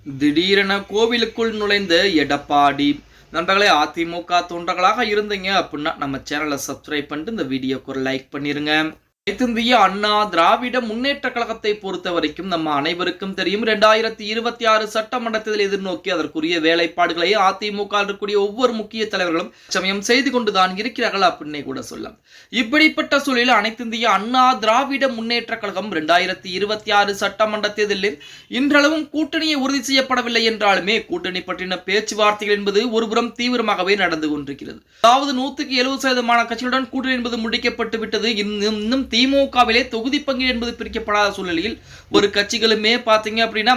திடீரென கோவிலுக்குள் நுழைந்த எடப்பாடி. நண்பர்களே, அதிமுக தொண்டர்களாக இருந்தீங்க அப்படின்னா நம்ம சேனலை சப்ஸ்கிரைப் பண்ணிட்டு இந்த வீடியோக்கு ஒரு லைக் பண்ணிருங்க. அனைத்திந்திய அண்ணா திராவிட முன்னேற்ற கழகத்தை பொறுத்த வரைக்கும் நம்ம அனைவருக்கும் தெரியும், 2026 சட்டமன்றத்தில் எதிர்நோக்கி அதற்குரிய வேலைப்பாடுகளை அதிமுக இருக்கக்கூடிய ஒவ்வொரு முக்கிய தலைவர்களும் சமயம் செய்து கொண்டுதான் இருக்கிறார்கள் அப்படின்னே கூட சொல்லலாம். இப்படிப்பட்ட சூழலில் அனைத்திந்திய அண்ணா திராவிட முன்னேற்ற கழகம் 2026 சட்டமன்ற தேர்தலில் இன்றளவும் கூட்டணியை உறுதி செய்யப்படவில்லை என்றாலுமே கூட்டணி பற்றின பேச்சுவார்த்தைகள் என்பது ஒருபுறம் தீவிரமாகவே நடந்து கொண்டிருக்கிறது. அதாவது 170% கட்சிகளுடன் கூட்டணி என்பது முடிக்கப்பட்டு விட்டது. இன்னும் திமுகவிலே தொகுதி பங்கு என்பது பிரிக்கப்படாத சூழ்நிலையில் ஒரு கட்சிகளுமே பாத்தீங்க அப்படின்னா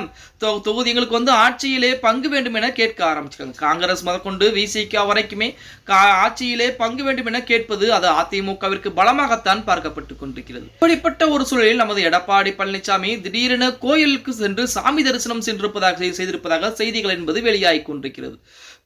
தொகுதி எங்களுக்கு ஆட்சியிலே பங்கு வேண்டும் என கேட்க ஆரம்பிச்சிருக்காங்க. காங்கிரஸ் முதற்கொண்டு விசிக வரைக்குமே ஆட்சியிலே பங்கு வேண்டும் என கேட்பது அது அதிமுகவிற்கு பலமாகத்தான் பார்க்கப்பட்டு கொண்டிருக்கிறது. இப்படிப்பட்ட ஒரு சூழலில் நமது எடப்பாடி பழனிசாமி திடீரென கோயிலுக்கு சென்று சாமி தரிசனம் செய்திருப்பதாக செய்திகள் என்பது வெளியாகிக் கொண்டிருக்கிறது.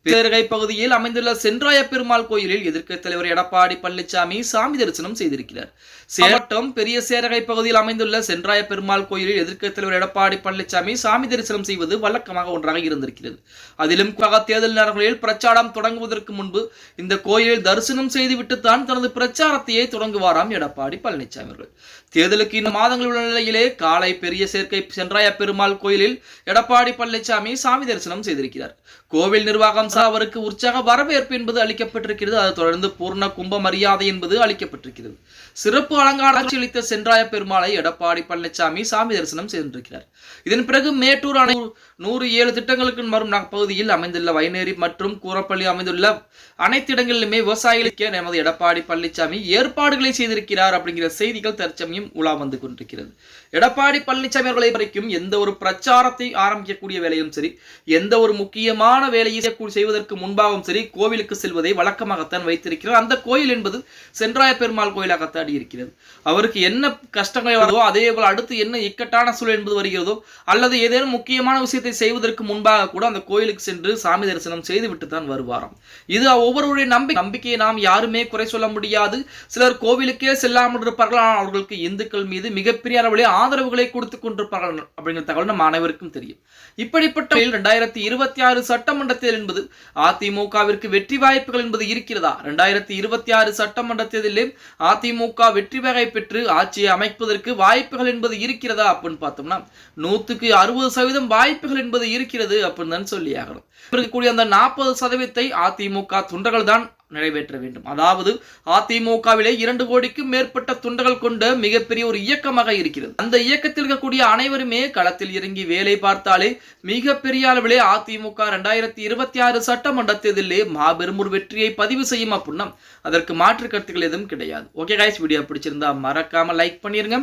பேரகை பகுதியில் அமைந்துள்ள சென்றாய பெருமாள் கோயிலில் எதிர்க்கட்சித் தலைவர் எடப்பாடி பழனிசாமி சாமி தரிசனம் செய்திருக்கிறார். சேலம் பெரிய சேரகை பகுதியில் அமைந்துள்ள சென்றாய பெருமாள் கோயிலில் எதிர்க்கட்சித் தலைவர் எடப்பாடி பழனிசாமி சாமி தரிசனம் செய்வது வழக்கமாக ஒன்றாக இருந்திருக்கிறது. அதிலும் தேர்தல் நேரங்களில் பிரச்சாரம் தொடங்குவதற்கு முன்பு இந்த கோயிலில் தரிசனம் செய்துவிட்டு தான் தனது பிரச்சாரத்தையே தொடங்குவாராம் எடப்பாடி பழனிசாமி அவர்கள். தேர்தலுக்கு இன்னும் மாதங்கள் உள்ள நிலையிலே காலை பெரிய சேர்க்கை சென்றாய பெருமாள் கோயிலில் எடப்பாடி பழனிசாமி சாமி தரிசனம் செய்திருக்கிறார். கோவில் நிர்வாகம் அவருக்கு உற்சாக வரவேற்பு என்பது அளிக்கப்பட்டிருக்கிறது. அதை தொடர்ந்து பூர்ண கும்ப மரியாதை என்பது அளிக்கப்பட்டிருக்கிறது. சிறப்பு அலங்காரம் அளித்த சென்றாய பெருமாளை எடப்பாடி பழனிசாமி சாமி தரிசனம் செய்திருக்கிறார். இதன் பிறகு மேட்டூர் அணை 107 திட்டங்களுக்கு வரும் பகுதியில் அமைந்துள்ள வைநேரி மற்றும் கூரப்பள்ளி அமைந்துள்ள அனைத்து இடங்களிலுமே விவசாயிகளுக்கு நமது எடப்பாடி பழனிசாமி ஏற்பாடுகளை செய்திருக்கிறார் அப்படிங்கிற செய்திகள் தற்சமயம் உலா வந்து கொண்டிருக்கிறது. எடப்பாடி பழனிசாமி அவர்களை வரைக்கும் எந்த ஒரு பிரச்சாரத்தை ஆரம்பிக்கக்கூடிய வேலையும் சரி, எந்த ஒரு முக்கியமான வேலையை செய்வதற்கு முன்பாகவும் சரி, கோவிலுக்கு செல்வதை வழக்கமாகத்தான் வைத்திருக்கிறார். அந்த கோயில் என்பது சென்றாய பெருமாள் கோயிலாகத்தான் இருக்கிறது. அவருக்கு என்ன கஷ்டங்கள் வருதோ, அதே போல அடுத்து என்ன இக்கட்டான சூழல் என்பது வருகிறதோ, அல்லது ஏதேனும் முக்கியமான விஷயத்தை செய்வதற்கு முன்பாக கூட அந்த கோயிலுக்கு சென்று சாமி தரிசனம் செய்துவிட்டு தான் வருவாராம். இது ஒவ்வொருவருடைய நம்பிக்கையை நாம் யாருமே குறை சொல்ல முடியாது. சிலர் கோவிலுக்கே செல்லாமல் இருப்பார்கள், ஆனால் அவர்களுக்கு இந்துக்கள் மீது மிகப்பெரிய அளவிலே ஆதரவுகளை கொடுத்துக் கொண்டிருப்பார்கள் அப்படிங்கிற தகவல் நம்ம அனைவருக்கும் தெரியும். இப்படிப்பட்ட 2026 சட்டமன்றத்தில் என்பது அதிமுகவிற்கு வெற்றி வாய்ப்புகள் என்பது இருக்கிறதா? 2026 சட்டமன்ற தேர்தலில் அதிமுக வெற்றி வகை பெற்று ஆட்சியை அமைப்பதற்கு வாய்ப்புகள் என்பது இருக்கிறதா அப்படின்னு பார்த்தோம்னா 160% வாய்ப்புகள் என்பது இருக்கிறது அப்படின்னு தான் சொல்லி ஆகணும். இருக்கக்கூடிய அந்த 40% அதிமுக தொண்டர்கள் தான் நிறைவேற்ற வேண்டும். அதாவது அதிமுகவிலே 2 கோடிக்கும் மேற்பட்ட தொண்டர்கள் கொண்ட மிகப்பெரிய ஒரு இயக்கமாக இருக்கிறது. அந்த இயக்கத்தில் இருக்கக்கூடிய அனைவருமே களத்தில் இறங்கி வேலை பார்த்தாலே மிகப்பெரிய அளவிலே அதிமுக 2026 சட்டமன்ற தேர்தலிலே மாபெரும் ஒரு வெற்றியை பதிவு செய்யும் அப்படின்னா அதற்கு மாற்று கருத்துக்கள் எதுவும் கிடையாது. ஓகே கைஸ், வீடியோ பிடிச்சிருந்தா மறக்காம லைக் பண்ணிருங்க.